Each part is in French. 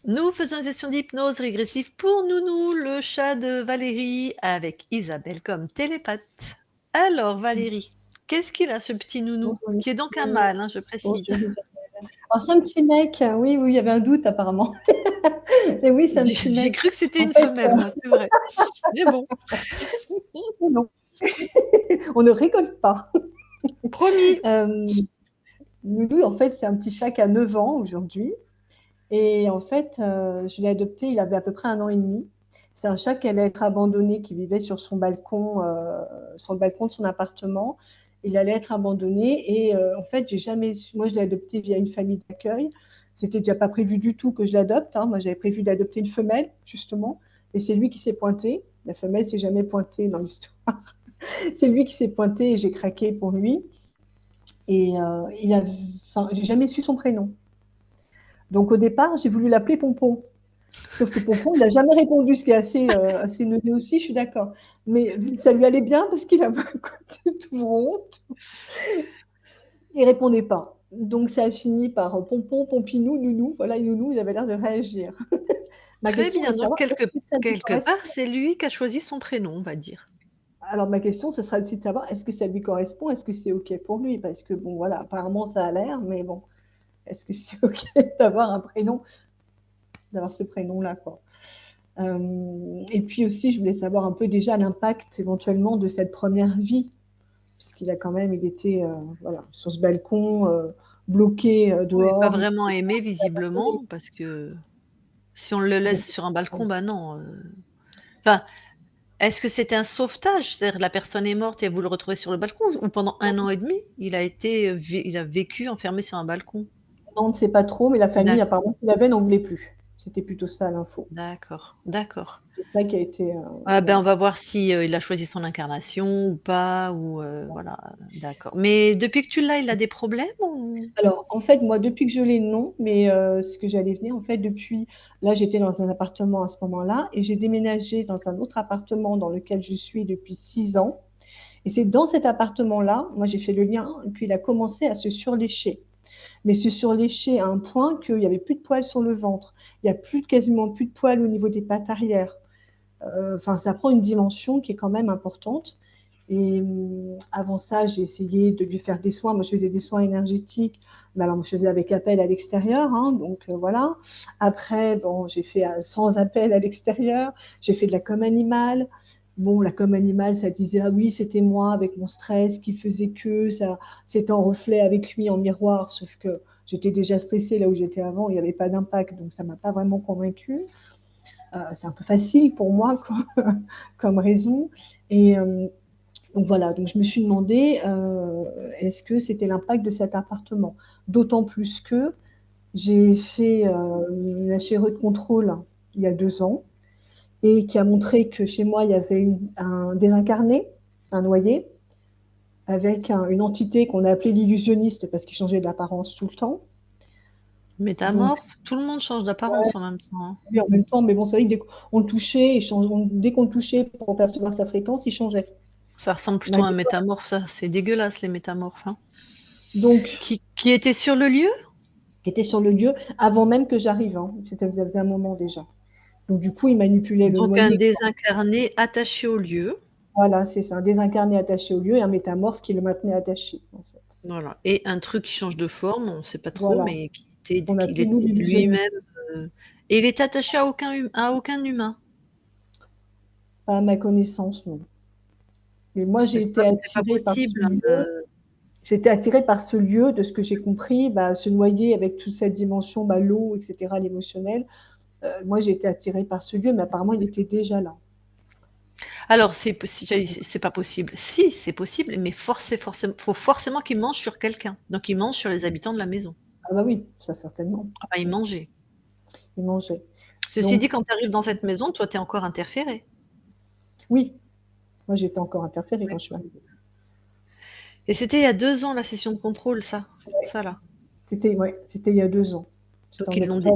Nous faisons une session d'hypnose régressive pour Nounou, le chat de Valérie, avec Isabelle comme télépathe. Alors Valérie, qu'est-ce qu'il a ce petit nounou? Bonjour Qui est donc un Lucie, mâle, hein, je précise. bonjour Isabelle. Alors c'est un petit mec, oui, oui, il y avait un doute apparemment. Et oui, c'est un petit J'ai mec. cru que c'était En une fait, femelle, moi, c'est vrai. Mais bon, non, on ne rigole pas. promis. Euh, Loulou, en fait, c'est un petit chat qui a 9 ans aujourd'hui. Et en fait, je l'ai adopté, il avait à peu près 1 an et demi. C'est un chat qui allait être abandonné, qui vivait sur son balcon, sur le balcon de son appartement. Il allait être abandonné et en fait, j'ai jamais moi je l'ai adopté via une famille d'accueil. C'était déjà pas prévu du tout que je l'adopte, hein. Moi, j'avais prévu d'adopter une femelle, justement, et c'est lui qui s'est pointé. La femelle s'est jamais pointée dans l'histoire. C'est lui qui s'est pointé et j'ai craqué pour lui. Et enfin, j'ai jamais su son prénom. Donc au départ, j'ai voulu l'appeler Pompon. Sauf que Pompon, il n'a jamais répondu, ce qui est assez neuneux aussi, je suis d'accord. Mais ça lui allait bien parce qu'il avait un côté tout rond. Il répondait pas. Donc ça a fini par Pompon, Pompinou, Nounou. Voilà, et Nounou, il avait l'air de réagir. Ma Très question est bien, de donc savoir est-ce que ça lui quelque part, correspond. c'est lui qui a choisi son prénom, on va dire. Alors ma question, ce sera aussi de savoir est-ce que ça lui correspond, est-ce que c'est OK pour lui. Parce que bon, voilà, apparemment ça a l'air, mais bon, est-ce que c'est OK d'avoir un prénom, d'avoir ce prénom-là, quoi. Et puis aussi, je voulais savoir un peu déjà l'impact éventuellement de cette première vie, puisqu'il a quand même, il était voilà, sur ce balcon, bloqué Oui, pas dehors. vraiment aimé visiblement, parce que si on le laisse sur un balcon, bah non. Enfin, est-ce que c'était un sauvetage? C'est-à-dire la personne est morte et vous le retrouvez sur le balcon? Ou pendant 1 an et demi, il a vécu enfermé sur un balcon? Non, on ne sait pas trop, mais la famille, D'accord, apparemment, qu'il avait n'en voulait plus. C'était plutôt ça l'info. d'accord, d'accord. C'est ça qui a été, Ah ben, on voilà. va voir si, il a choisi son incarnation ou pas ou voilà, d'accord. Mais depuis que tu l'as, il a des problèmes ou? Alors, en fait, moi, depuis que je l'ai, non, mais ce que j'allais venir, en fait, depuis, là, j'étais dans un appartement à ce moment-là, et j'ai déménagé dans un autre appartement dans lequel je suis depuis 6 ans. Et c'est dans cet appartement-là, moi, j'ai fait le lien, qu'il a commencé à se surlécher. Mais se surlécher à un point qu'il n'y avait plus de poils sur le ventre. Il n'y a quasiment plus de poils au niveau des pattes arrière. Enfin, ça prend une dimension qui est quand même importante. Et avant ça, j'ai essayé de lui faire des soins. Moi, je faisais des soins énergétiques. Mais alors, je faisais avec appel à l'extérieur, hein, donc voilà. Après, bon, j'ai fait sans appel à l'extérieur. J'ai fait de la com animale. Bon, la com animale, ça disait, ah oui, c'était moi avec mon stress qui faisait que ça, c'était en reflet avec lui en miroir. Sauf que j'étais déjà stressée là où j'étais avant. Il n'y avait pas d'impact, donc ça m'a pas vraiment convaincue. C'est un peu facile pour moi comme raison. Et donc voilà, donc je me suis demandé est-ce que c'était l'impact de cet appartement. D'autant plus que j'ai fait une chirurgie de contrôle il y a 2 ans et qui a montré que chez moi, il y avait un désincarné, un noyé, avec une entité qu'on a appelée l'illusionniste parce qu'il changeait d'apparence tout le temps. Donc, Métamorphe? Tout le monde change d'apparence en même temps, hein. lui, en même temps, mais bon, c'est vrai que dès qu'on le touchait, dès qu'on le touchait pour percevoir sa fréquence, il changeait. Ça ressemble plutôt à un Malgré- métamorphe ça, c'est dégueulasse les métamorphes, hein. Donc, Qui était sur le lieu? qui était sur le lieu avant même que j'arrive, hein. C'était ça faisait un moment déjà. Donc du coup, il manipulait le Donc un noyer. désincarné attaché au lieu, Voilà, c'est ça, un désincarné attaché au lieu et un métamorphe qui le maintenait attaché, en fait. voilà, et un truc qui change de forme, on sait pas trop, Voilà, mais on qu'il appelait nous était l'illusionniste. lui-même, et il était attaché à aucun humain? Pas à ma connaissance, non. Mais moi, j'ai été C'est pas attirée par ce possible, lieu. J'étais attirée par ce lieu, de ce que j'ai compris, bah, ce noyer avec toute cette dimension, bah, l'eau, etc., l'émotionnel. Moi, j'ai été attirée par ce lieu, mais apparemment, il était déjà là. alors c'est pas possible. Si, c'est possible, mais faut forcément qu'il mange sur quelqu'un. Donc il mange sur les habitants de la maison. Ah bah oui, ça certainement. Enfin, il mangeait. Il mangeait. Ceci dit, Donc, quand tu arrives dans cette maison, toi, tu es encore interféré. oui, moi, j'étais encore interférée quand Ouais. je suis arrivée. Et c'était il y a 2 ans la session de contrôle, ça? Ça là? C'était ouais, c'était il y a 2 ans. C'était Donc ils l'ont dé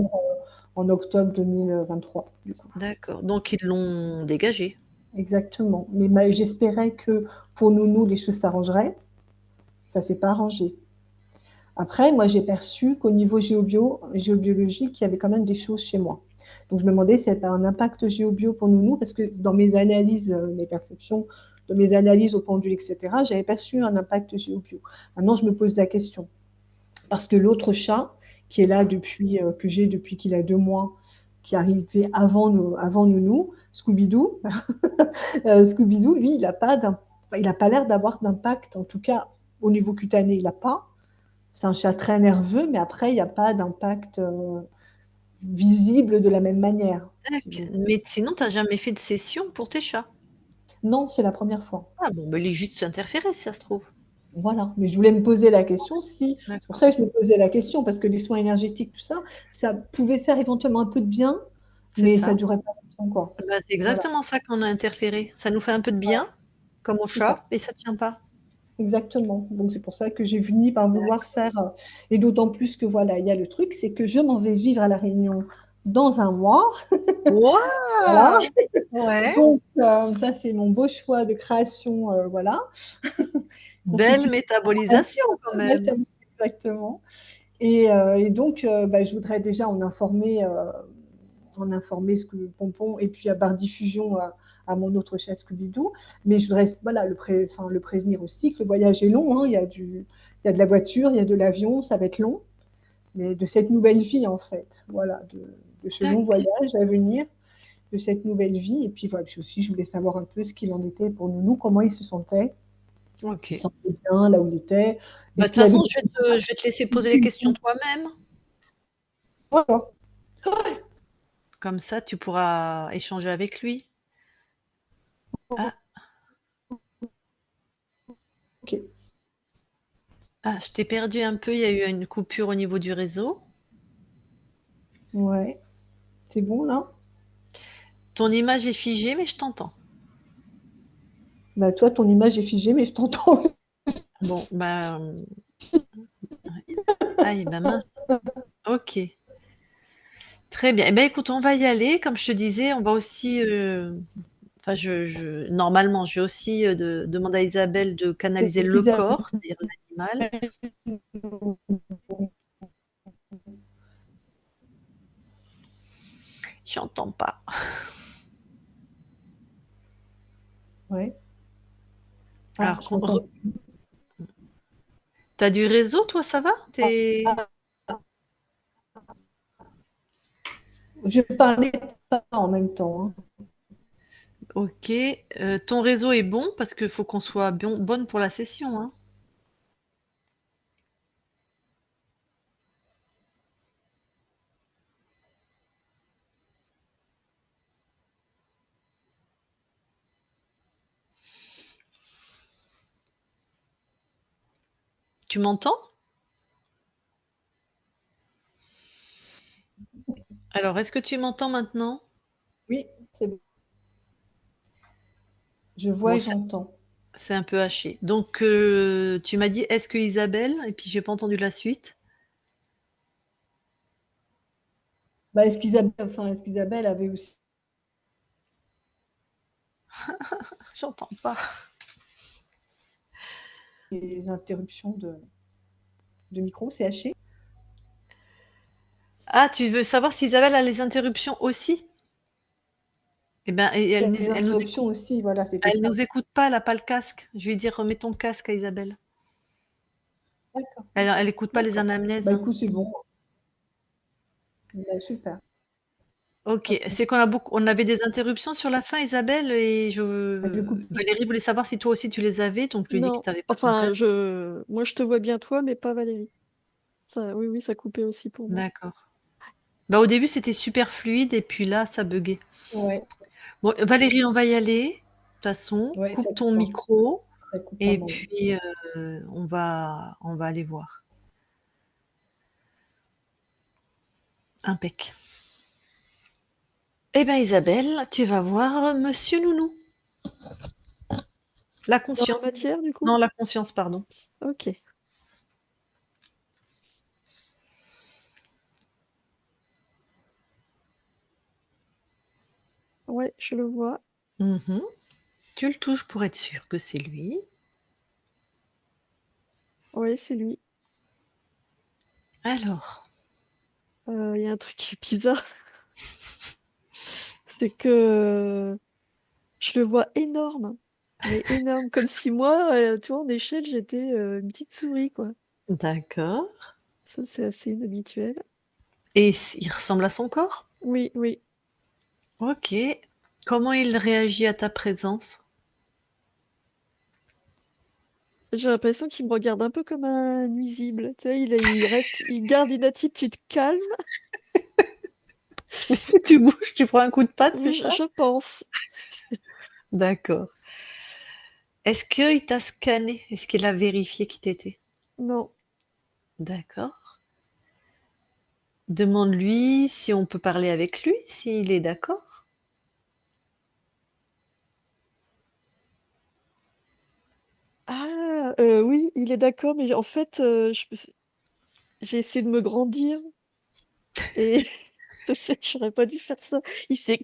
en octobre 2023, du coup. d'accord, donc ils l'ont dégagé. Exactement. Mais j'espérais que pour Nounou, les choses s'arrangeraient. Ça s'est pas arrangé. Après, moi, j'ai perçu qu'au niveau géobiologique, il y avait quand même des choses chez moi. Donc, je me demandais si ça avait un impact géobio pour Nounou, parce que dans mes analyses, mes perceptions, de mes analyses au pendule, etc., j'avais perçu un impact géobio. Maintenant, je me pose la question. Parce que l'autre chat, qui est là depuis, que j'ai depuis qu'il a 2 mois, qui est arrivé avant Nounou, Scooby-Doo, Scooby-Doo, lui, il n'a pas l'air d'avoir d'impact, en tout cas au niveau cutané, il n'a pas. C'est un chat très nerveux, mais après, il n'y a pas d'impact visible de la même manière. Si Tac. vous... Mais sinon, tu as jamais fait de session pour tes chats? Non, c'est la première fois. Ah bon, bah, il est juste interféré si ça se trouve. Voilà. Mais je voulais me poser la question si, c'est pour D'accord, ça que je me posais la question, parce que les soins énergétiques, tout ça, ça pouvait faire éventuellement un peu de bien, c'est mais ça ça. ne durait pas longtemps, quoi. Bah, c'est Voilà, exactement ça qu'on a interféré. Ça nous fait un peu de bien, comme au c'est ça. chat, mais ça tient pas. Exactement. Donc c'est pour ça que j'ai fini par vouloir faire, et d'autant plus que voilà, il y a le truc, c'est que je m'en vais vivre à La Réunion dans un mois. Voilà. Waouh! Ouais, Donc ça, c'est mon beau choix de création, voilà. belle Consécutif métabolisation quand même. exactement. Et donc, bah, je voudrais déjà en informer ce que Pompon et puis par diffusion à mon autre chat Scooby-Doo. Mais je voudrais voilà, enfin, le prévenir aussi que le voyage est long. Hein. Il y a de la voiture, il y a de l'avion, ça va être long. Mais de cette nouvelle vie, en fait, voilà, de ce long Tac. voyage à venir, de cette nouvelle vie. Et puis voilà, puis aussi, je voulais savoir un peu ce qu'il en était pour Nounou, comment il se sentait, s'il se OK. sentait bien là où il était, Bah, de est-ce toute qu'il avait façon, des je vais te laisser poser les questions toi-même. D'accord. Comme ça, tu pourras échanger avec lui. Ah, Ok. ah, je t'ai perdu un peu, il y a eu une coupure au niveau du réseau. Ouais. C'est bon là? Ton image est figée, mais je t'entends. Bah, toi, ton image est figée, mais je t'entends aussi. Bon, bah, ouais. Aïe, bah mince. OK. Très bien. Eh ben, écoute, on va y aller. Comme je te disais, on va aussi, enfin, normalement, je vais aussi demander à Isabelle de canaliser Est-ce le qu'ils avaient... corps, c'est-à-dire l'animal. J'entends pas. Ouais. Ah, Alors, je m'entends. t'as du réseau, toi, ça va? Je parlais pas en même temps. Hein. Ok. Ton réseau est bon parce qu'il faut qu'on soit bonne pour la session, hein. Tu m'entends? Alors, est-ce que tu m'entends maintenant? Oui, c'est bon. Je vois Bon, et j'entends. c'est un peu haché. Donc, tu m'as dit, est-ce que Isabelle? Et puis, j'ai pas entendu la suite. Bah, est-ce qu'Isabelle avait aussi J'entends pas. des interruptions de micro, c'est haché? Ah, tu veux savoir si Isabelle a les interruptions aussi? Eh ben, et S'il y a des interruptions aussi, voilà, c'était elle ça. nous écoute pas, elle a pas le casque. Je vais lui dire, remets ton casque à Isabelle. D'accord, Elle écoute pas les d'accord. anamnèses, Bah hein. écoute, c'est bon. Bah, super. Ok, c'est qu'on a on avait des interruptions sur la fin, Isabelle, et Bah, je coupe. Valérie voulait savoir si toi aussi tu les avais, donc je lui ai dit que Non, tu avais pas ton enfin, casque. moi je te vois bien toi, mais pas Valérie. Ça, oui, oui, ça coupait aussi pour moi. D'accord. Bah, au début, c'était super fluide et puis là, ça buguait. Ouais, Bon, Valérie, on va y aller. De toute façon, ouais, ça coupe coupe ton pas. micro Ça coupe pas et mal. puis on va aller voir. Impec. Eh ben Isabelle, tu vas voir Monsieur Nounou. La Dans la conscience. matière, du coup? Non, la conscience, pardon. Ok. Ouais, je le vois. Mhm. Tu le touches pour être sûr que c'est lui. Ouais, c'est lui. Alors, Il y a un truc qui est bizarre, c'est que je le vois énorme, mais énorme, comme si moi, tu vois, en échelle, j'étais une petite souris, quoi. d'accord. Ça, c'est assez inhabituel. Et il ressemble à son corps? Oui, oui. OK. Comment il réagit à ta présence? J'ai l'impression qu'il me regarde un peu comme un nuisible. Tu sais, il garde une attitude calme. Mais si tu bouges, tu prends un coup de patte, c'est Oui, je, ça? je pense. D'accord. Est-ce qu'il t'a scanné? Est-ce qu'il a vérifié qui t'étais? Non. D'accord. Demande-lui si on peut parler avec lui, s'il est d'accord. Ah, oui, il est d'accord, mais en fait, j'ai essayé de me grandir et je sais que j'aurais pas dû faire ça. Il s'est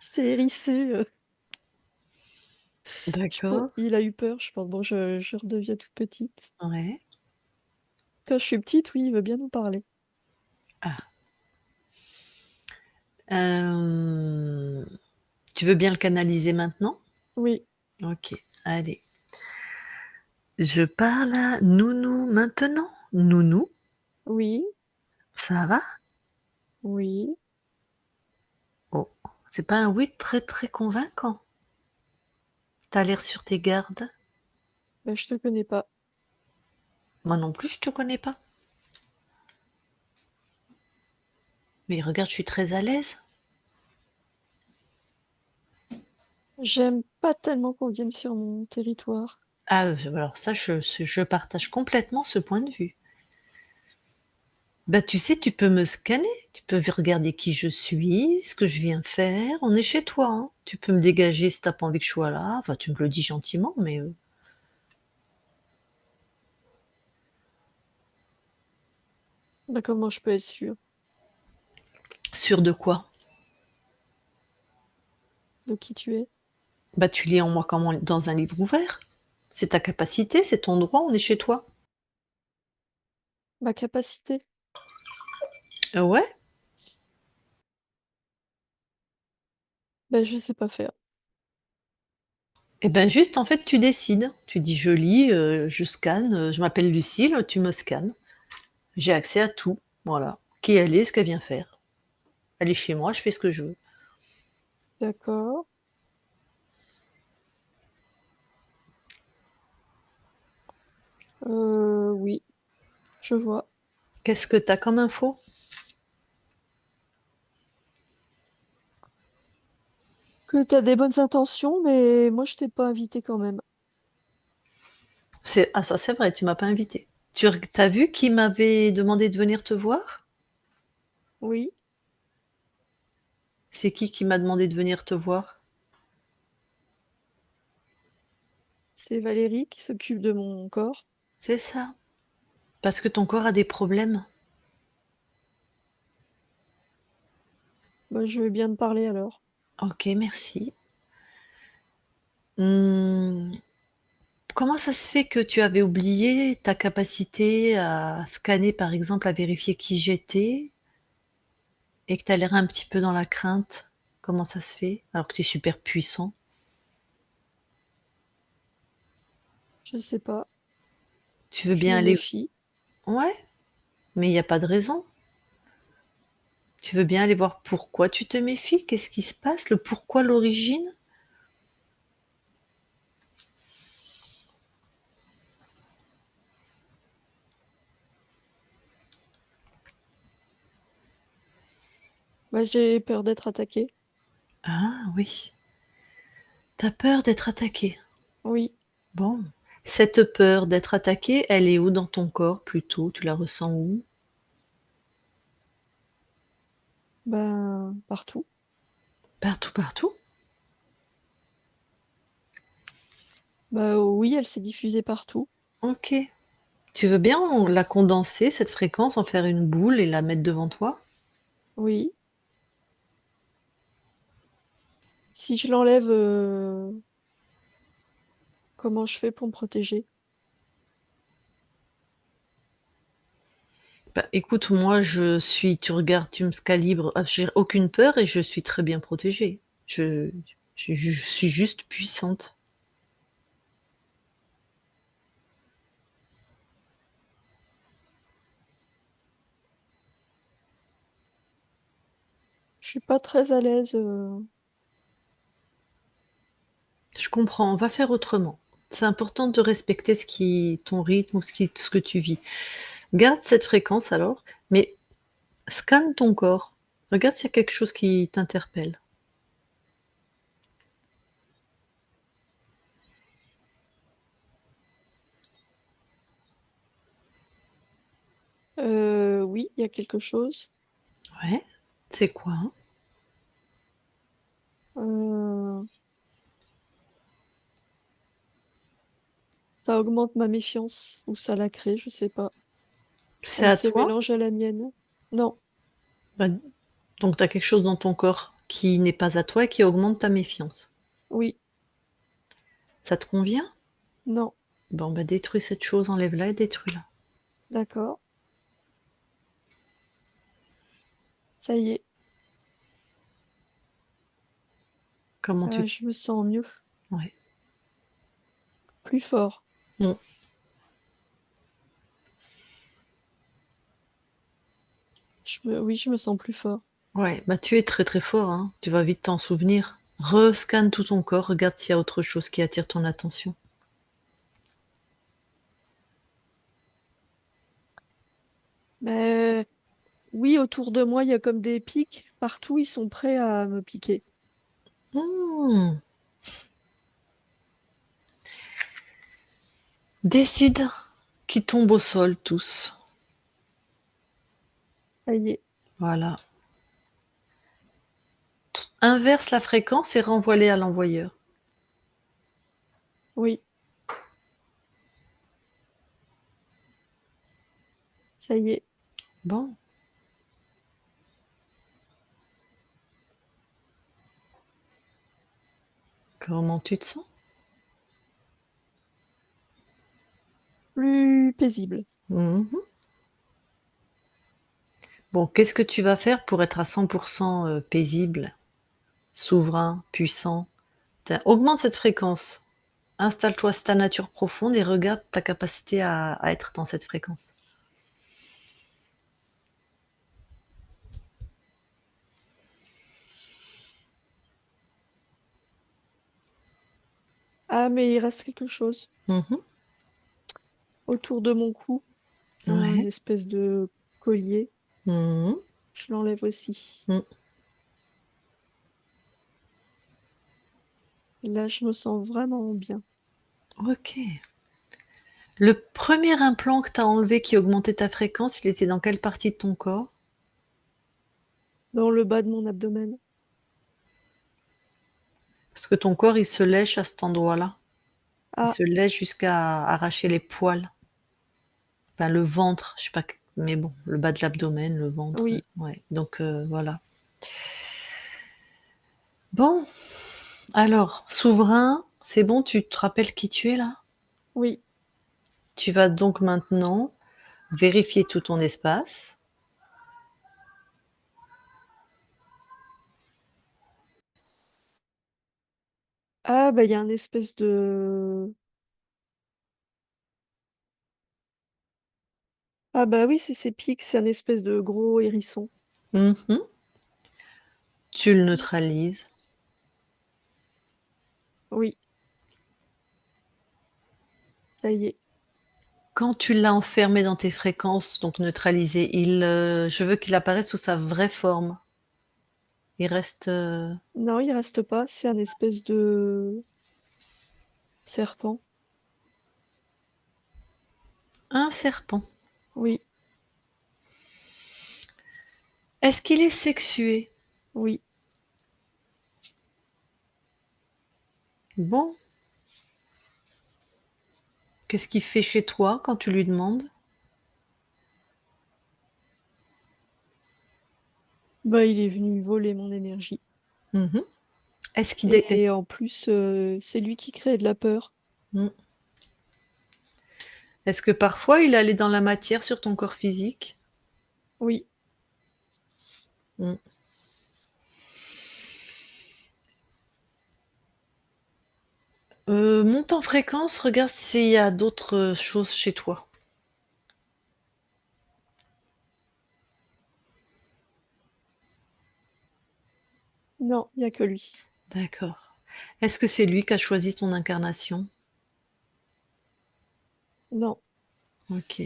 il s'est hérissé. D'accord. Il a eu peur, je pense. Bon, je redeviens toute petite. Ouais. Quand je suis petite, oui, il veut bien nous parler. Ah. Hem, Tu veux bien le canaliser maintenant? Oui, OK, allez. Je parle à Nounou maintenant? Nounou, oui, ça va? oui. Oh, c'est pas un oui très, très convaincant. Tu as l'air sur tes gardes. Bah, je te connais pas. Moi non plus, je te connais pas. Mais regarde, je suis très à l'aise. J'aime pas tellement qu'on vienne sur mon territoire. Ah, alors ça, je partage complètement ce point de vue. Bah, tu sais, tu peux me scanner, tu peux regarder qui je suis, ce que je viens faire. On est chez toi, hein. Tu peux me dégager si tu as pas envie que je sois là. Enfin, tu me le dis gentiment, mais Bah, comment je peux être sûre sûr de quoi? de qui tu es? Bah, tu lis en moi comme dans un livre ouvert. C'est ta capacité, c'est ton droit, on est chez toi. Ma capacité? Ouais, Bah, je sais pas faire. et ben juste, en fait, tu décides. Tu dis: «Je lis, je scanne, je m'appelle Lucile, tu me scannes. J'ai accès à tout». Voilà. Qui elle est, ce qu'elle vient faire. Elle est chez moi, je fais ce que je veux. D'accord. Oui, je vois. Qu'est-ce que tu as comme info? Que tu as des bonnes intentions, mais moi, je t'ai pas invité quand même. Ah ça, c'est vrai, tu m'as pas invitée. Tu vu qui m'avait demandé de venir te voir? Oui, C'est qui m'a demandé de venir te voir? c'est Valérie qui s'occupe de mon corps. C'est ça. Parce que ton corps a des problèmes. Bah, je veux bien te parler alors. OK, merci. Mmh, comment ça se fait que tu avais oublié ta capacité à scanner, par exemple, à vérifier qui j'étais et que tu as l'air un petit peu dans la crainte? Comment ça se fait? Alors que tu es super puissant? Je sais pas. Tu veux Je bien me aller méfie. ouais, mais il y a pas de raison. Tu veux bien aller voir pourquoi tu te méfies? Qu'est-ce qui se passe? Le pourquoi, l'origine? Bah, j'ai peur d'être attaquée. Ah oui, tu as peur d'être attaqué. Oui, Bon, cette peur d'être attaqué, elle est où dans ton corps plutôt? Tu la ressens où? ben, partout. Partout, partout? Bah, oui, elle s'est diffusée partout. OK. Tu veux bien la condenser, cette fréquence, en faire une boule et la mettre devant toi? Oui. Si je l'enlève, comment je fais pour me protéger? Bah, écoute, moi, tu regardes, tu me calibres, j'ai aucune peur et je suis très bien protégée. Je je suis juste puissante. Je suis pas très à l'aise. Je comprends, on va faire autrement. C'est important de respecter ton rythme ou ce que tu vis. Garde cette fréquence alors, mais scanne ton corps. Regarde s'il y a quelque chose qui t'interpelle. Oui, il y a quelque chose. Ouais, c'est quoi? Euh, Ça augmente ma méfiance ou ça la crée, je sais pas. C'est Elle à se toi? mélange à la mienne. Non, Bah, donc tu as quelque chose dans ton corps qui n'est pas à toi et qui augmente ta méfiance. oui, Ça te convient? non, Bon, bah détruis cette chose, enlève-la et détruis-la. d'accord. Ça y est, Comment tu... je me sens mieux, Ouais. plus fort. Mm. Oui, je me sens plus fort. Ouais, bah tu es très très fort, hein. Tu vas vite t'en souvenir. Rescanne tout ton corps, regarde s'il y a autre chose qui attire ton attention. Mais oui, autour de moi, il y a comme des pics. Partout, ils sont prêts à me piquer. Hmm. Décide qu'ils tombent au sol tous. Ça y est, Voilà. Inverse la fréquence et renvoie-les à l'envoyeur. oui, ça y est. Bon, comment tu te sens? Plus paisible. Mhm. Bon, qu'est-ce que tu vas faire pour être à 100% paisible, souverain, puissant? Augmente cette fréquence. Installe-toi sur ta nature profonde et regarde ta capacité à être dans cette fréquence. Ah, mais il reste quelque chose Mhm. autour de mon cou. Un Ouais. espèce de collier. Mhm. Je l'enlève aussi. Mhm. Là, je me sens vraiment bien. Ok. Le premier implant que tu as enlevé qui augmentait ta fréquence, il était dans quelle partie de ton corps? Dans le bas de mon abdomen. Parce que ton corps, il se lèche à cet endroit-là. Il Ah, se lèche jusqu'à arracher les poils. Enfin, le ventre, je sais pas, mais bon, le bas de l'abdomen, le ventre. oui, Ouais. Donc voilà. Bon, alors, souverain, c'est bon, tu te rappelles qui tu es là? oui. Tu vas donc maintenant vérifier tout ton espace. Ah, bah, il y a un espèce de... Ah, bah oui, c'est ces pics, c'est un espèce de gros hérisson. Mhm. Tu le neutralises. Oui, ça y est. Quand tu l'as enfermé dans tes fréquences, donc neutralisé, je veux qu'il apparaisse sous sa vraie forme. Il reste Non, il reste pas, c'est un espèce de serpent. un serpent. Oui, Est-ce qu'il est sexué? oui. Bon, qu'est-ce qu'il fait chez toi quand tu lui demandes? Bah, il est venu voler mon énergie. Mhm. Est-ce qu'il dé- Et en plus, c'est lui qui crée de la peur. Mm. Est-ce que parfois il allait dans la matière sur ton corps physique? Oui. Mm. Monte en fréquence, regarde s'il y a d'autres choses chez toi. Non, il n'y a que lui. D'accord. Est-ce que c'est lui qui a choisi ton incarnation? Non, Ok.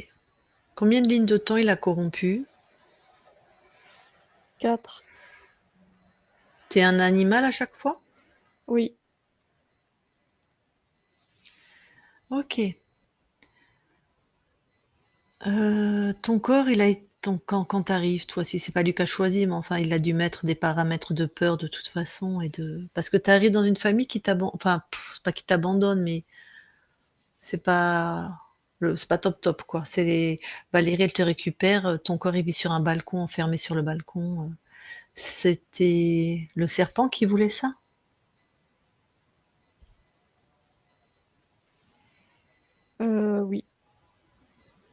Combien de lignes de temps il a corrompu? 4. T'es un animal à chaque fois? Oui. Ok. Ton corps, quand t'arrives, toi, si c'est pas lui qui a choisi, mais enfin, il a dû mettre des paramètres de peur de toute façon parce que t'arrives dans une famille qui t'abandonne, enfin, c'est pas qui t'abandonne, mais c'est pas top top quoi. Valérie, elle te récupère, ton corps il vit sur un balcon, enfermé sur le balcon. C'était le serpent qui voulait ça? Oui.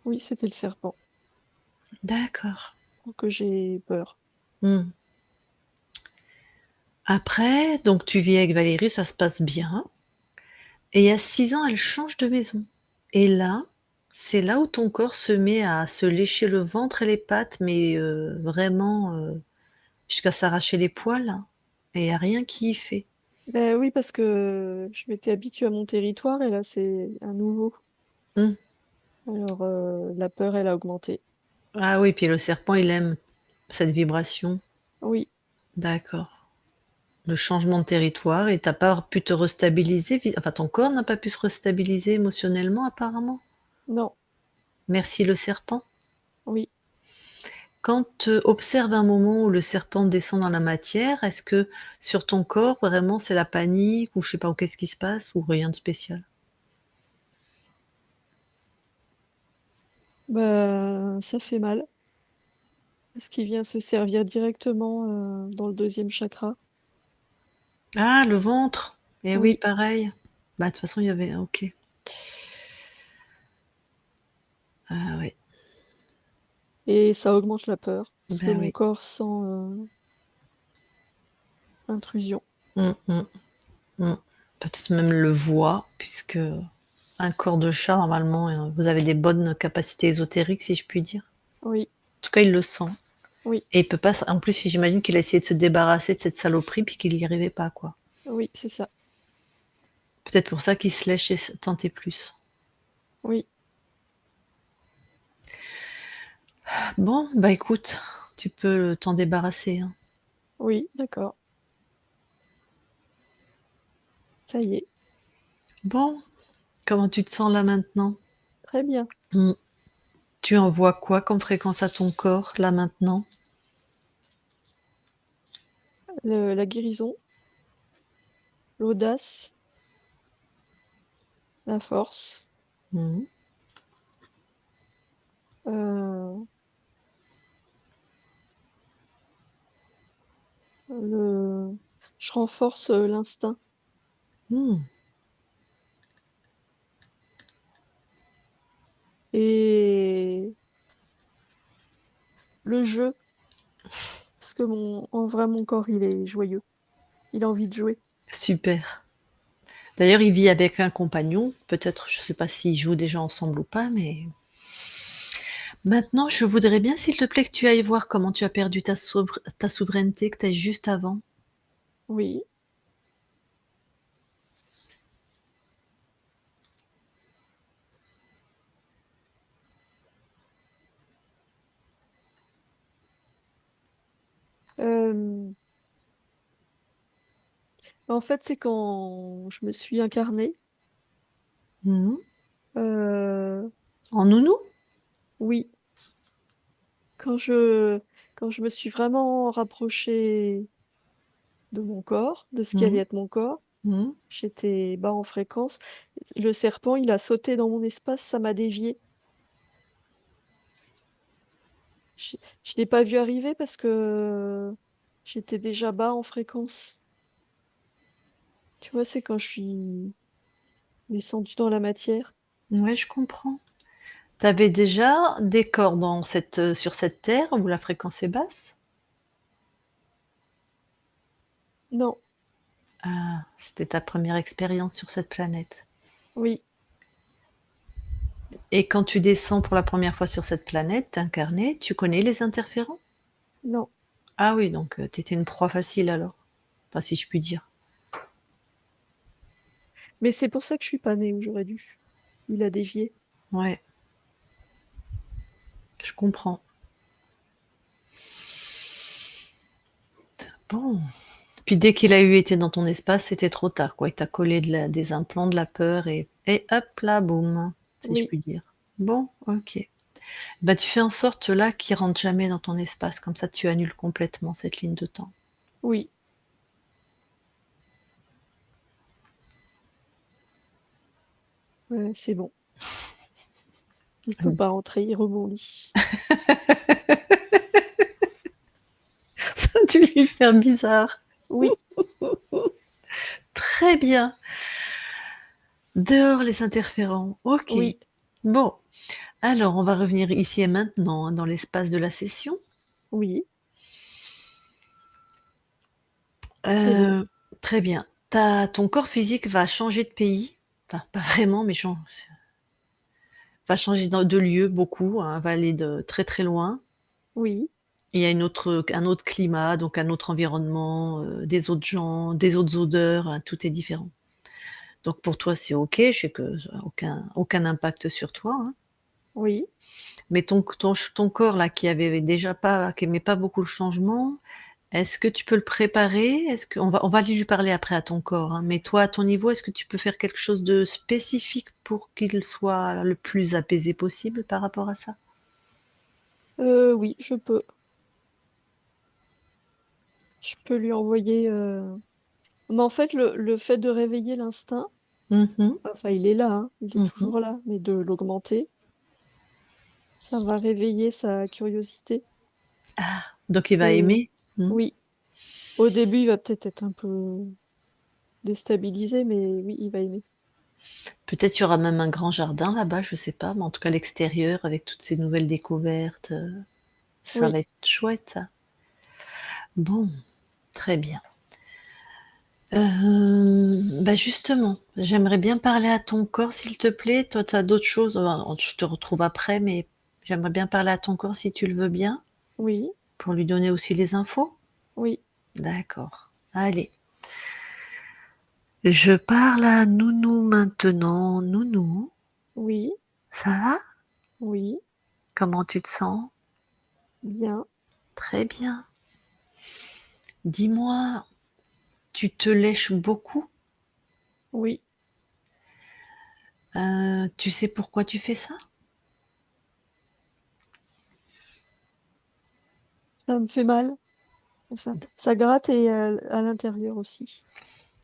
Oui, c'était le serpent. D'accord. Donc j'ai peur. Hmm. Après, donc tu vis avec Valérie, ça se passe bien. Et il y a 6 ans, elle change de maison. Et là, c'est là où ton corps se met à se lécher le ventre et les pattes, mais vraiment jusqu'à s'arracher les poils. Et il n'y a rien qui y fait. Ben oui, parce que je m'étais habituée à mon territoire et là, c'est un nouveau. Hmm. Alors, la peur, elle a augmenté. Ah oui, puis le serpent, il aime cette vibration. Oui, D'accord. Le changement de territoire, et t'as pas pu te restabiliser, enfin ton corps n'a pas pu se restabiliser émotionnellement apparemment. non, Merci le serpent. oui. Quand observe un moment où le serpent descend dans la matière, est-ce que sur ton corps, vraiment, c'est la panique ou je sais pas, ou qu'est-ce qui se passe ou rien de spécial? Bah, ça fait mal. Parce qu'il vient se servir directement dans le deuxième chakra. Ah, le ventre. Eh oui, Oui. pareil. Bah, de toute façon, il y avait. Ok. Ah oui. Et ça augmente la peur. Parce que Ben mon oui. corps sent intrusion. Mm, mm, mm. Peut-être même le voit, puisque un corps de chat, normalement, vous avez des bonnes capacités ésotériques, si je puis dire. Oui, En tout cas, il le sent. oui, Et il peut pas. En plus, j'imagine qu'il a essayé de se débarrasser de cette saloperie, puis qu'il n'y arrivait pas, quoi. oui, c'est ça. Peut-être pour ça qu'il se lèche et tentait plus. Oui, Bon, bah écoute, tu peux t'en débarrasser, hein. oui, d'accord. Ça y est. Bon, comment tu te sens là maintenant? Très bien. Hmm. Tu envoies quoi comme fréquence à ton corps là maintenant? La guérison, l'audace, la force. Hmm. euh, le... Je renforce l'instinct. Hmm. Et le jeu. Parce que en vrai, mon corps, il est joyeux. Il a envie de jouer. Super. D'ailleurs, il vit avec un compagnon. Peut-être, je sais pas s'ils jouent déjà ensemble ou pas, mais maintenant, je voudrais bien, s'il te plaît, que tu ailles voir comment tu as perdu ta souveraineté que tu as juste avant. Oui. Euh, En fait, c'est quand je me suis incarnée. Hmm. euh, En nounou? oui, quand je, quand je me suis vraiment rapprochée de mon corps, de ce qui Hmm. allait être mon corps, Hmm. j'étais bas en fréquence. Le serpent, il a sauté dans mon espace, ça m'a dévié. Je l'ai pas vu arriver parce que j'étais déjà bas en fréquence. Tu vois, c'est quand je suis descendue dans la matière. Ouais, je comprends. T'avais déjà des corps sur cette terre où la fréquence est basse? Non, Ah, c'était ta première expérience sur cette planète. oui, Et quand tu descends pour la première fois sur cette planète, t'incarner, tu connais les interférents? non. Ah oui, donc tu une proie facile alors, enfin si je puis dire. Mais c'est pour ça que je suis pas née où j'aurais dû. Il a dévié. Ouais, je comprends. Bon, puis dès qu'il a eu été dans ton espace, c'était trop tard quoi. Il t'a collé des implants, de la peur et hop là, boum, si je Oui, puis dire. Bon, OK. Bah, tu fais en sorte là qu'il rentre jamais dans ton espace, comme ça tu annules complètement cette ligne de temps. oui, c'est bon. Il peut pas rentrer, il rebondit. Ça a dû lui faire bizarre. Oui, Très bien. Dehors les interférents. OK. oui, Bon, alors on va revenir ici et maintenant, hein, dans l'espace de la session. oui, c'est bon. Heu, Très bien. Ton corps physique va changer de pays, enfin pas vraiment, mais va changer de lieu beaucoup, hein, va aller de très, très loin. Oui, Il y a un autre climat, donc un autre environnement, des autres gens, des autres odeurs, tout est différent. Donc pour toi, c'est OK, je sais que ça a aucun impact sur toi, hein. oui. Mais ton corps là qui aimait pas beaucoup le changement, est-ce que tu peux le préparer? Est-ce qu'on va lui parler après à ton corps, hein, mais toi, à ton niveau, est-ce que tu peux faire quelque chose de spécifique pour qu'il soit le plus apaisé possible par rapport à ça? Oui, je peux. Je peux lui envoyer, mais en fait, le fait de réveiller l'instinct, Mmh mh. enfin, il est là, hein, il est Mmh. toujours là, mais de l'augmenter, ça va réveiller sa curiosité Ah, donc il va et aimer? Mmh. oui, au début, il va peut-être être un peu déstabilisé, mais oui, il va aimer. Peut-être il y aura même un grand jardin là-bas, je sais pas, mais en tout cas l'extérieur avec toutes ces nouvelles découvertes, ça Oui, va être chouette ça. Bon, très bien. Bah, justement, j'aimerais bien parler à ton corps s'il te plaît. Toi, tu as d'autres choses, je te retrouve après, mais j'aimerais bien parler à ton corps si tu le veux bien, oui, pour lui donner aussi les infos? oui, D'accord. Allez, je parle à Nounou maintenant. Nounou, oui, ça va? oui, Comment tu te sens? bien, Très bien. Dis-moi, tu te lèches beaucoup? oui. Tu sais pourquoi tu fais ça? Ça me fait mal, ça gratte et à l'intérieur aussi,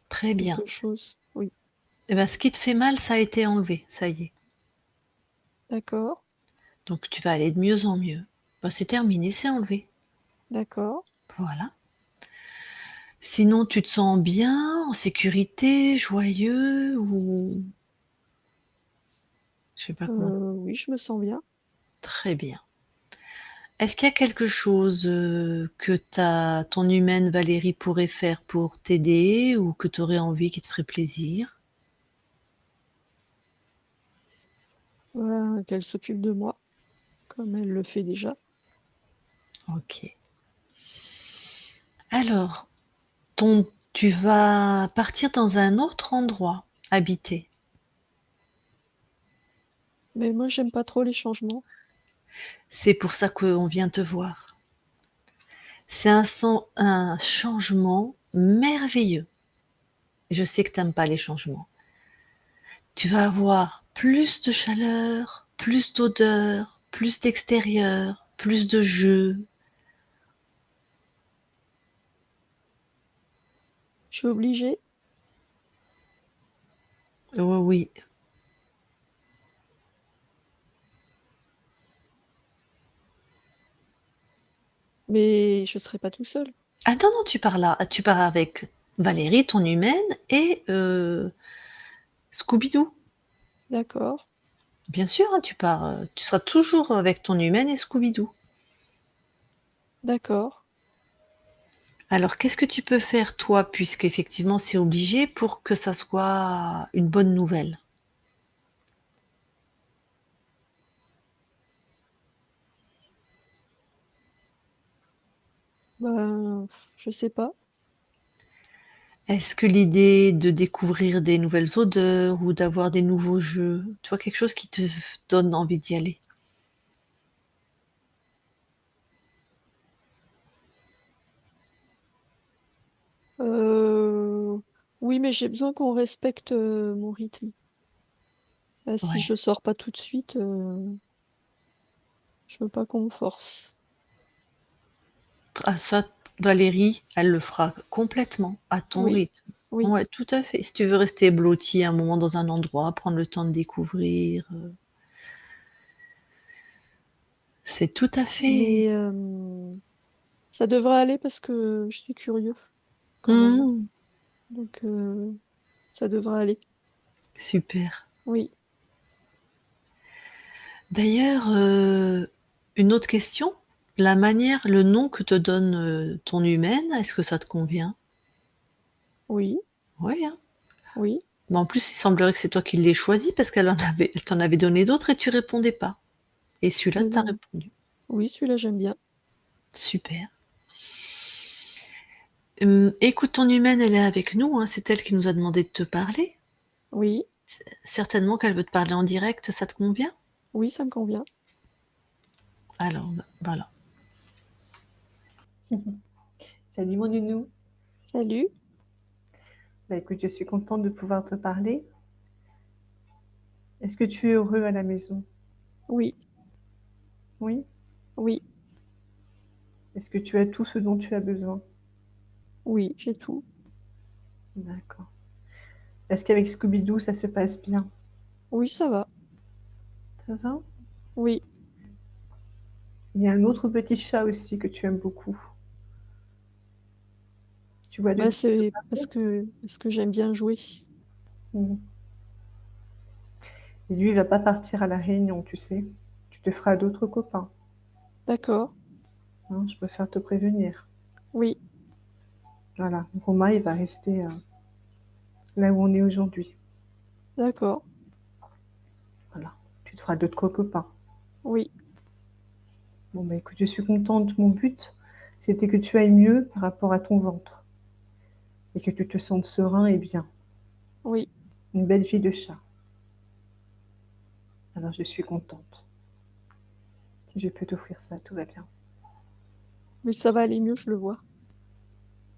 Très bien. quelque chose. Oui, Eh ben, ce qui te fait mal, ça a été enlevé, ça y est. d'accord, Donc tu vas aller de mieux en mieux. Bah, c'est terminé, c'est enlevé. d'accord. Voilà. Sinon, tu te sens bien, en sécurité, joyeux ou je sais pas comment. Oui, je me sens bien. Très bien. Est-ce qu'il y a quelque chose, que ton humaine Valérie pourrait faire pour t'aider ou que tu aurais envie qui te ferait plaisir? Qu'elle s'occupe de moi, comme elle le fait déjà. OK. Alors, ton tu vas partir dans un autre endroit habité. Mais moi, j'aime pas trop les changements. C'est pour ça qu'on vient te voir. C'est un changement merveilleux. Je sais que tu aimes pas les changements. Tu vas avoir plus de chaleur, plus d'odeur, plus d'extérieur, plus de jeux. Je suis obligée, Oh oui. mais je serai pas tout seul. Ah non, non, tu pars avec Valérie, ton humaine, et Scooby-Doo. D'accord, Bien sûr, hein, tu seras toujours avec ton humaine et Scooby-Doo. D'accord. Alors, qu'est-ce que tu peux faire, toi, puisqu'effectivement c'est obligé, pour que ça soit une bonne nouvelle? Ben, je sais pas. Est-ce que l'idée de découvrir des nouvelles odeurs ou d'avoir des nouveaux jeux, tu vois, quelque chose qui te donne envie d'y aller? Euh, Oui, mais j'ai besoin qu'on respecte mon rythme. Si Ouais. je sors pas tout de suite, je veux pas qu'on me force. Ah ça, Valérie, elle le fera complètement à ton Oui, rythme. oui, Ouais, tout à fait. Si tu veux rester blotti un moment dans un endroit, prendre le temps de découvrir, c'est tout à fait. mais ça devrait aller parce que je suis curieux quand même. Mmh, Donc ça devrait aller. super. Oui, D'ailleurs, une autre question, le nom que te donne, ton humaine, est-ce que ça te convient? oui, Oui, hein? oui, Bah, en plus, il semblerait que c'est toi qui l'aies choisi parce elle t'en avait donné d'autres et tu répondais pas. Et celui-là, mais tu as non. répondu. Oui, celui-là j'aime bien. Super. Écoute, ton humaine, elle est avec nous, hein, c'est elle qui nous a demandé de te parler. Oui, Certainement qu'elle veut te parler en direct, ça te convient? oui, ça me convient. Alors, bah, voilà. Salut mon nounou. Salut. Bah, écoute, je suis contente de pouvoir te parler. Est-ce que tu es heureux à la maison? Oui, Oui. oui, Est-ce que tu as tout ce dont tu as besoin? oui, j'ai tout. D'accord. Est-ce qu'avec Scooby-Doo, ça se passe bien? Oui, ça va. Ça va? Oui, Il y a un autre petit chat aussi que tu aimes beaucoup. Tu vois de bah qui je veux c'est parler? parce que j'aime bien jouer. Mhm. Et lui, il va pas partir à la réunion, tu sais. Tu te feras d'autres copains, D'accord. hein, je préfère te prévenir. Oui, Voilà. Romain, il va rester là où on est aujourd'hui. d'accord. Voilà. Tu te feras d'autres copains. Oui, Bon, bah écoute, je suis contente. Mon but, c'était que tu ailles mieux par rapport à ton ventre et que tu te sentes serein et bien. oui. Une belle vie de chat. Alors, je suis contente. Si je peux t'offrir ça, tout va bien. Mais ça va aller mieux, je le vois.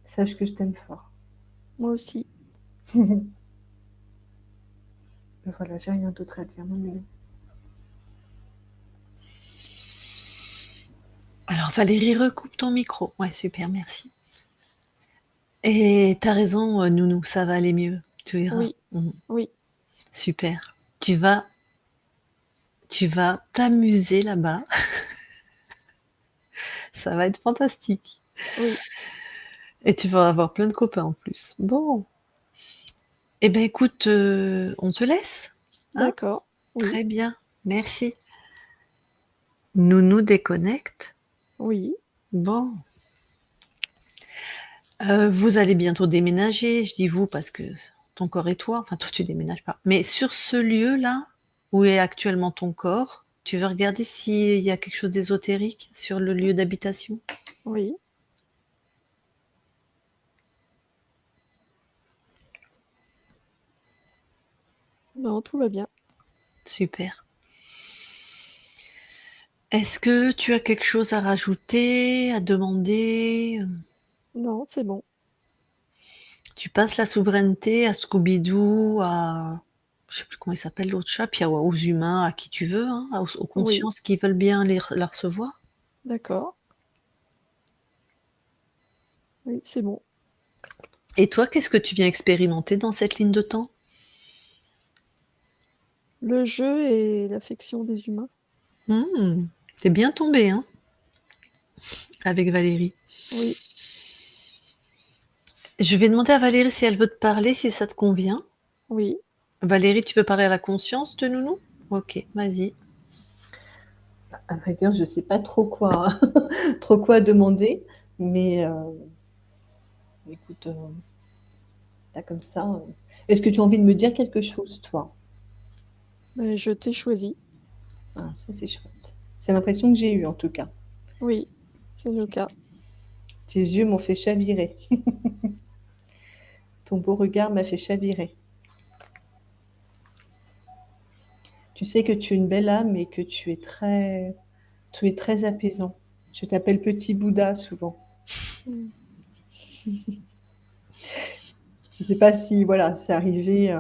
Sache que je t'aime fort. Moi aussi. Voilà, j'ai rien d'autre à dire, mon minou. Alors Valérie, recoupe ton micro. Ouais, super, merci. Et tu as raison, nounou, ça va aller mieux, tu verras. Oui, oui, Super. Tu vas t'amuser là-bas, ça va être fantastique. oui. Et tu vas avoir plein de copains en plus. Bon, eh ben écoute, on te laisse, hein? D'accord. Oui, Très bien, merci. Nounou déconnecte. oui, Bon, vous allez bientôt déménager, je dis vous parce que ton corps et toi, enfin toi tu déménages pas. Mais sur ce lieu-là, où est actuellement ton corps, tu veux regarder s'il y a quelque chose d'ésotérique sur le lieu d'habitation? oui. Non, tout va bien. Super. Est-ce que tu as quelque chose à rajouter, à demander? Non, c'est bon. Tu passes la souveraineté à Scooby-Doo, à je sais plus comment il s'appelle l'autre chat, puis aux humains, à qui tu veux, hein, aux Oui, consciences qui veulent bien la recevoir. d'accord. Oui, c'est bon. Et toi, qu'est-ce que tu viens expérimenter dans cette ligne de temps? Le jeu et l'affection des humains. Mmh, tu bien tombé, hein, avec Valérie. Oui, Je vais demander à Valérie si elle veut te parler, si ça te convient. oui, Valérie, tu veux parler à la conscience de Nounou? OK, vas-y. À vrai dire, je sais pas trop quoi trop quoi demander, mais écoute, là comme ça, est-ce que tu as envie de me dire quelque chose, toi? Mais je t'ai choisi. Ah, ça, c'est chouette. C'est l'impression que j'ai eue, en tout cas. Oui, c'est le cas. Tes yeux m'ont fait chavirer. Ton beau regard m'a fait chavirer. Tu sais que tu es une belle âme et que tu es très apaisant. Je t'appelle petit Bouddha souvent. Mmh. Je sais pas si, voilà, c'est arrivé.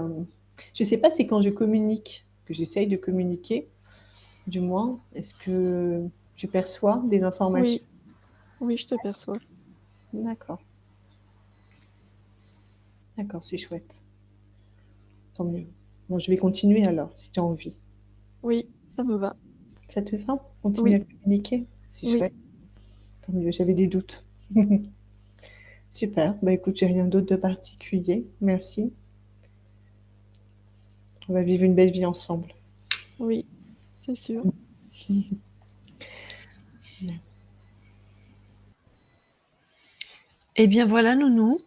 Je sais pas si quand je communique, que j'essaye de communiquer, du moins, est-ce que je perçois des informations? Oui, oui, je te perçois. D'accord, d'accord, c'est chouette. Tant mieux. Bon, je vais continuer alors, si tu as envie. Oui, ça me va. Ça te va? Continuer à Oui, communiquer? C'est oui. chouette. Tant mieux, j'avais des doutes. Super. Bah écoute, j'ai rien d'autre de particulier. Merci. On va vivre une belle vie ensemble. Oui, c'est sûr. Merci. Eh bien voilà, nounou.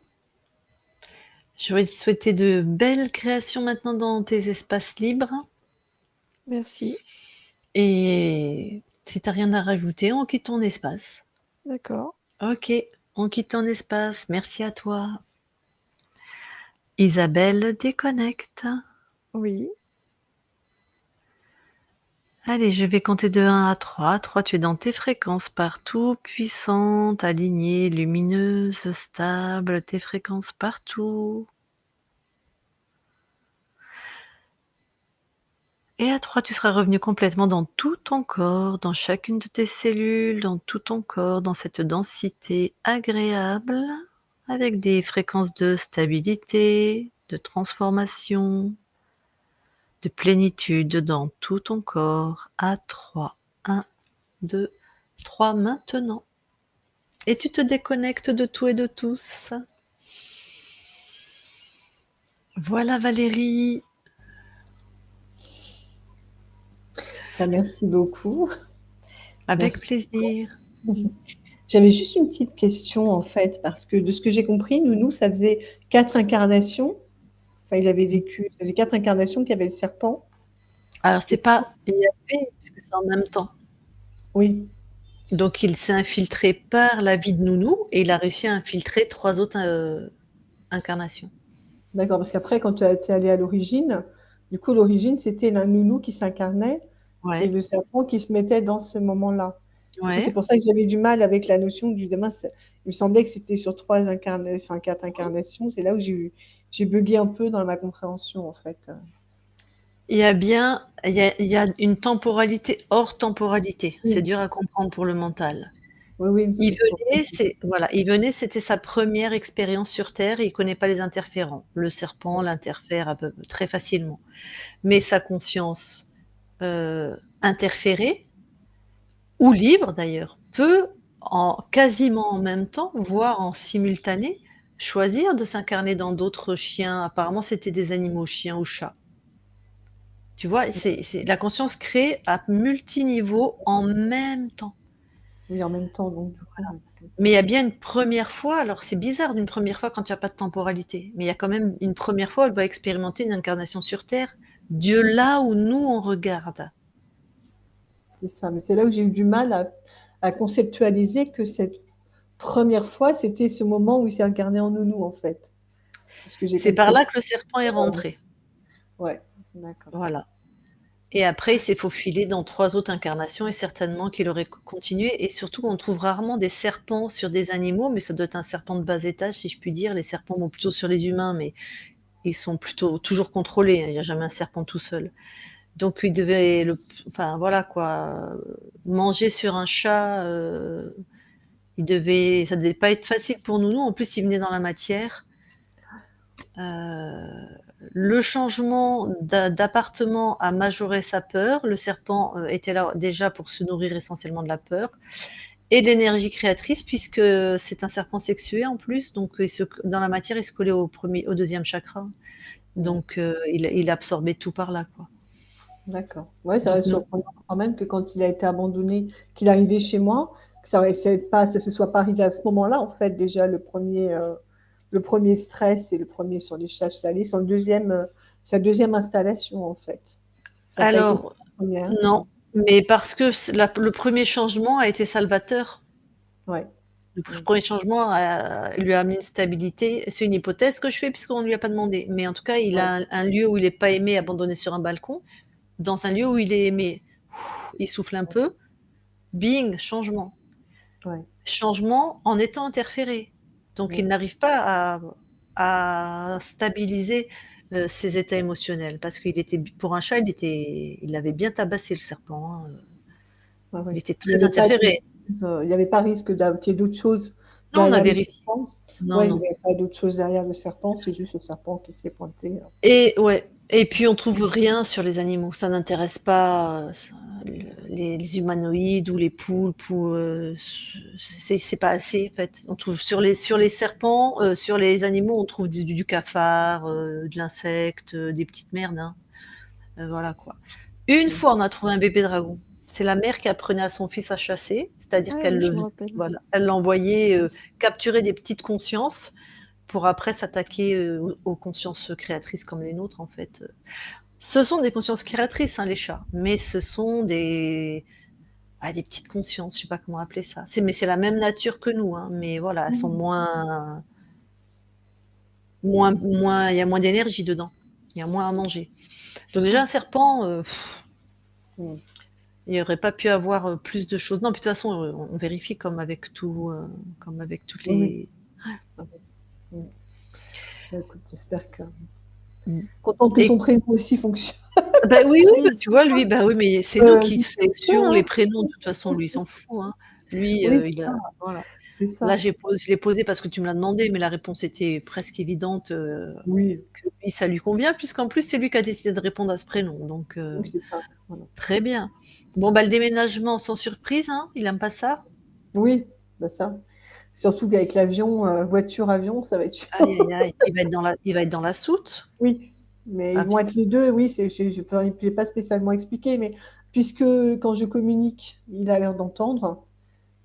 Je vais te souhaiter de belles créations maintenant dans tes espaces libres. Merci. Et si tu as rien à rajouter, on quitte ton espace. D'accord. OK, on quitte ton espace. Merci à toi. Isabelle déconnecte. Oui, Allez, je vais compter de 1 à 3. 3, tu es dans tes fréquences partout, puissante, alignée, lumineuse, stable, tes fréquences partout. Et à 3, tu seras revenu complètement dans tout ton corps, dans chacune de tes cellules, dans tout ton corps, dans cette densité agréable, avec des fréquences de stabilité, de transformation, de plénitude dans tout ton corps. À 3. 1, 2, 3 maintenant. Et tu te déconnectes de tout et de tous. Voilà Valérie. Bah, merci beaucoup. Avec Merci. plaisir. J'avais juste une petite question en fait, parce que de ce que j'ai compris, Nounou, ça faisait 4 incarnations. Enfin, il avait vécu, ça faisait 4 incarnations qu'il y avait le serpent. Alors c'est Et pas il y avait, puisque c'est en même temps. oui, Donc il s'est infiltré par la vie de Nounou et il a réussi à infiltrer 3 autres, incarnations. d'accord, parce qu'après, quand tu es allé à l'origine, du coup, l'origine, c'était la Nounou qui s'incarnait et Ouais, le serpent qui se mettait dans ce moment-là. Du coup, c'est ouais. pour ça que j'avais du mal avec la notion du demain. Il me semblait que c'était sur 3 incarnations, enfin 4 incarnations. C'est là où j'ai bugué un peu dans ma compréhension, en fait. Il y a une temporalité hors temporalité. C'est Oui, dur à comprendre pour le mental. oui, oui, Il mais c'est pour ça venait, que il venait, c'était sa première expérience sur terre et il connaît pas les interférents. Le serpent l'interfère à peu très facilement. Mais sa conscience, interférée ou libre d'ailleurs, peut en quasiment en même temps, voire en simultané, choisir de s'incarner dans d'autres chiens. Apparemment, c'était des animaux, chiens ou chats. Tu vois? C'est la conscience crée à multiniveaux en même temps. oui, en même temps, donc du coup, Mais il y a bien une première fois, alors c'est bizarre d'une première fois quand il y a pas de temporalité, mais il y a quand même une première fois où elle doit expérimenter une incarnation sur terre, Dieu là où nous on regarde. c'est ça. Mais c'est là où j'ai eu du mal à conceptualiser que cette première fois, c'était ce moment où il s'est incarné en nounou, en fait. Parce que j'ai C'est par compris. là que le serpent est rentré. Ouais, d'accord. Voilà. Et après, il s'est faufilé dans 3 autres incarnations et certainement qu'il aurait continué et surtout on trouve rarement des serpents sur des animaux, mais ça doit être un serpent de bas étage si je puis dire. Les serpents vont plutôt sur les humains, mais ils sont plutôt toujours contrôlés, hein, il y a jamais un serpent tout seul. Donc il devait enfin voilà quoi, manger sur un chat, ça devait pas être facile pour Nounou. En plus, il venait dans la matière. Euh, le changement d'appartement a majoré sa peur. Le serpent était là déjà pour se nourrir essentiellement de la peur et de l'énergie créatrice, puisque c'est un serpent sexué en plus. Donc dans la matière, il se collait au deuxième chakra. Ouais. Donc il absorbait tout par là, quoi. D'accord. Ouais, ça Donc reste non. surprenant quand même que quand il a été abandonné, qu'il est arrivé chez moi, que ça se soit pas arrivé à ce moment-là, en fait, déjà le premier stress et le premier sur les chats salés, sa deuxième installation, en fait. Ça n'a pas été Alors, sa première. non, mais parce que le premier changement a été salvateur. Ouais. Le Mm. premier changement lui a amené une stabilité. C'est une hypothèse que je fais puisqu'on ne lui a pas demandé. Mais en tout cas, il Ouais. a un lieu où il n'est pas aimé, abandonné sur un balcon, dans un lieu où il est aimé. Il souffle un peu, bing, changement. Ouais. Changement en étant interféré. Donc il Mm. n'arrive pas à stabiliser ses états émotionnels parce qu'il était, pour un chat, il avait bien tabassé le serpent, hein. Ouais, Il ouais. était très interféré. Il n'y avait pas risque qu'il y ait d'autres choses Non, on a derrière le vérifié. serpent. Non, Ouais, il non. n'y avait pas d'autres choses derrière le serpent, c'est juste le serpent qui s'est pointé. Et ouais. Et puis on trouve rien sur les animaux. Ça n'intéresse pas les humanoïdes ou les poulpes ou c'est pas assez en fait. On trouve sur les serpents, sur les animaux, on trouve du cafard, de l'insecte, des petites merdes, hein. Voilà quoi. Une Mm. fois, on a trouvé un bébé dragon. C'est la mère qui apprenait à son fils à chasser, c'est-à-dire Ah qu'elle oui, le je me faisait, rappelle. voilà, elle l'envoyait capturer des petites consciences pour après s'attaquer aux consciences créatrices comme les nôtres en fait. Ce sont des consciences créatrices, hein, les chats, mais ce sont des petites consciences, je sais pas comment appeler ça. Mais c'est la même nature que nous, hein, mais voilà, elles sont Mm. il y a moins d'énergie dedans, il y a moins à manger. Donc déjà un serpent, Mm. il aurait pas pu avoir plus de choses. Non, puis de toute façon, on vérifie comme avec tout, comme avec toutes Oui, oui. les. Ah bon. Mm. Bah, écoute, j'espère que. Mm. Contente que Et son prénom aussi fonctionne. bah oui, oui, bah, Oui, tu vois, lui, bah oui, mais c'est nous qui Il faut faire, sélectionnons les hein. prénoms. De toute façon, lui, il s'en fout, hein. Lui, Oui, il a, voilà. c'est Là, ça. je l'ai posé parce que tu me l'as demandé, mais la réponse était presque évidente Oui, que lui, ça lui convient, puisqu'en plus, c'est lui qui a décidé de répondre à ce prénom. Donc, oui, c'est ça. Voilà. très bien. Bon, bah, le déménagement sans surprise, hein, il aime pas ça. Oui, bah ça. Surtout qu'avec l'avion, voiture, avion, ça va être Aïe, chaud. aïe, aïe. Il va être dans la soute. Oui, mais ils Ah, vont être les deux. Oui, je n'ai pas spécialement expliqué, mais puisque quand je communique, il a l'air d'entendre,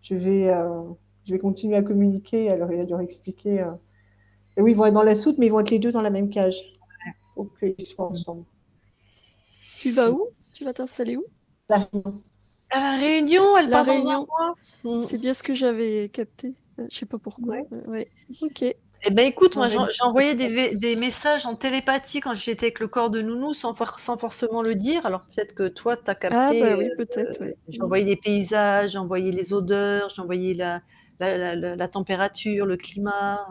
je vais, euh, je vais continuer à communiquer et à leur expliquer. Et oui, ils vont être dans la soute, mais ils vont être les deux dans la même cage. Pour qu'ils soient ensemble. tu vas où? Tu vas t'installer où? La- à La Réunion, elle La part dans un Réunion. mois. C'est bien ce que j'avais capté. Je sais pas pourquoi. Ouais. Ouais. Ok. Eh ben écoute, moi Ouais, j'ai envoyé des messages en télépathie quand j'étais avec le corps de Nounou sans forcément le dire. Alors peut-être que toi tu as Ah bah capté. oui, peut-être, ouais. J'ai envoyé des paysages, j'ai envoyé les odeurs, j'ai envoyé la température, le climat.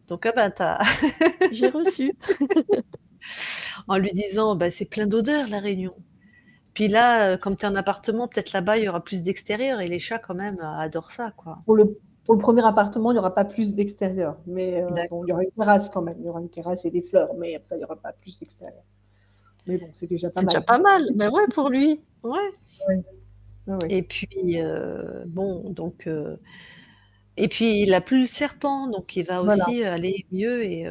Donc ah ben, J'ai reçu. en lui disant bah, c'est plein d'odeurs la Réunion. Puis là, comme tu es en appartement, peut-être là-bas il y aura plus d'extérieur et les chats quand même adorent ça quoi. pour le premier appartement, il n'y aura pas plus d'extérieur. Mais bon, il y aura une terrasse quand même. Il y aura une terrasse et des fleurs, mais après, il n'y aura pas plus d'extérieur. Mais bon, c'est déjà pas C'est déjà mal. pas mal. Ben ouais pour lui. Ouais. Oui, oui, oui. Et puis bon donc. Et puis il a plus le serpent, donc il va Voilà. aussi aller mieux. Et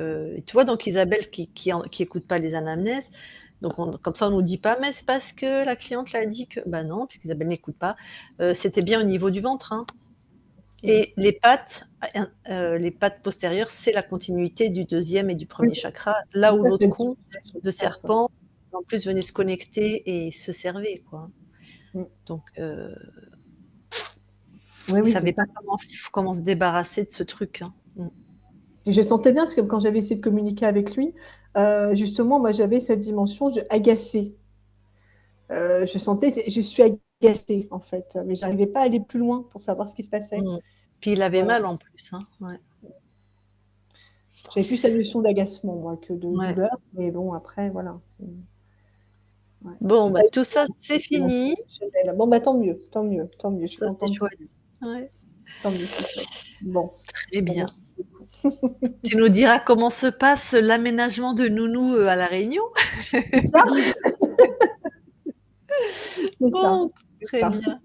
tu vois, donc Isabelle qui écoute pas les anamnèses, donc comme ça on nous dit pas, mais c'est parce que la cliente l'a dit que, bah non, puisqu'Isabelle n'écoute pas, c'était bien au niveau du ventre, hein. Mm. Et les pattes postérieures, c'est la continuité du deuxième et du Oui, premier chakra, c'est là où ça, l'autre c'est con sur le de ventre. serpent, en plus venait se connecter et se servait, quoi. Mm. Donc Oui, il oui, c'est savait ça. pas comment se débarrasser de ce truc, hein. Et je sentais bien, parce que quand j'avais essayé de communiquer avec lui, justement, moi, j'avais cette dimension agacée. Je sentais, je suis agacée, en fait. Mais je n'arrivais pas à aller plus loin pour savoir ce qui se passait. Mmh. Puis il avait Voilà. mal en plus, hein, ouais. J'avais plus cette notion d'agacement, moi, que de Ouais. douleur. Mais bon, après, voilà. Ouais. Bon, C'est bah, pas tout ça, évident, c'est cette dimension fini. émotionnelle. Bon, bah, tant mieux, tant mieux, tant mieux. Je suis Ça, c'est contente. chouette. Ouais, Tant mieux, c'est chouette. Bon, très bah, bien. merci beaucoup. Tu nous diras comment se passe l'aménagement de Nounou, à La Réunion? C'est ça, c'est ça, Bon, c'est très ça. bien.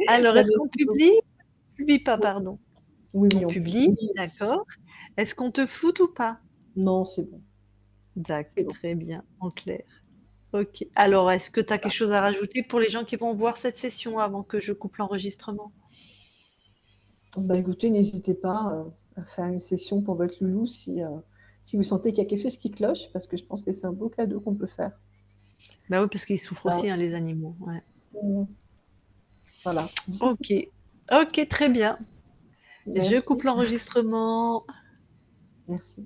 Alors, Bah, est-ce qu'on merci beaucoup. publie? On publie pas, pardon. Oui, On oui, on publie, publie. d'accord. Est-ce qu'on te floute ou pas? Non, c'est bon, c'est D'accord, bon. très bien, en clair. OK. Alors, est-ce que tu as quelque chose à rajouter pour les gens qui vont voir cette session avant que je coupe l'enregistrement? Bah, écoutez, n'hésitez pas, à faire une session pour votre loulou si vous sentez qu'il y a quelque chose qui cloche, parce que je pense que c'est un beau cadeau qu'on peut faire. Bah oui, parce qu'ils souffrent Bah, aussi, hein, les animaux. Ouais. mmh, voilà. OK. OK, très bien. Je coupe Merci, l'enregistrement. merci.